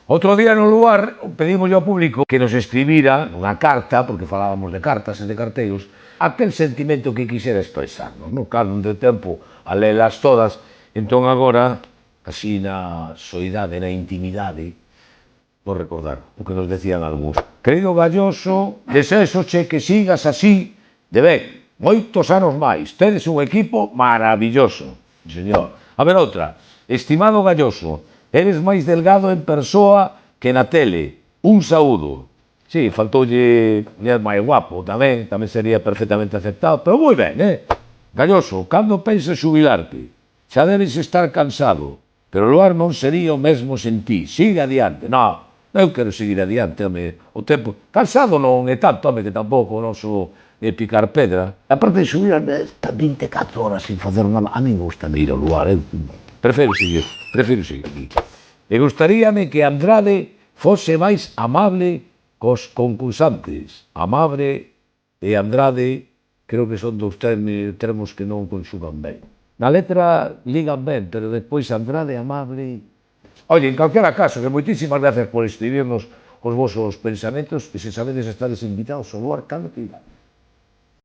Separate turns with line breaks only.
Outro día no lugar pedimos ao público que nos escribira unha carta, porque falábamos de cartas e de carteiros, aquel sentimento que quixera expresarnos, non? Claro, non de tempo a lelas todas, entón agora, así na soidade, na intimidade, vou recordar o que nos decían algúns. Querido Galloso, desexoche que sigas así de ben, moitos anos máis, tedes un equipo maravilloso, señor. A ver outra, estimado Galloso, eres máis delgado en persoa que na tele. Un saúdo. Sí, faltoulle máis guapo tamén sería perfectamente aceptado, pero moi ben, Galloso, cando pensas xubilarte? Xa debes estar cansado, pero o lugar non sería o mesmo sen ti. Sigue adiante. Non, eu quero seguir adiante, home. O tempo... Cansado non é tanto, home, que tampouco non sou de picar pedra. A parte de xubilarme, está 24 horas sin facer nada. A mí gusta ir ao lugar, prefiro seguir aquí. E gustaríame que Andrade fose máis amable cos concursantes. Amable e Andrade creo que son dous termos que non conxugan ben. Na letra ligan ben, pero despois Andrade amable... Oye, en calquera caso, que moitísimas gracias por escribirnos os vosos pensamentos, e se sabedes estades invitados ao lugar cando que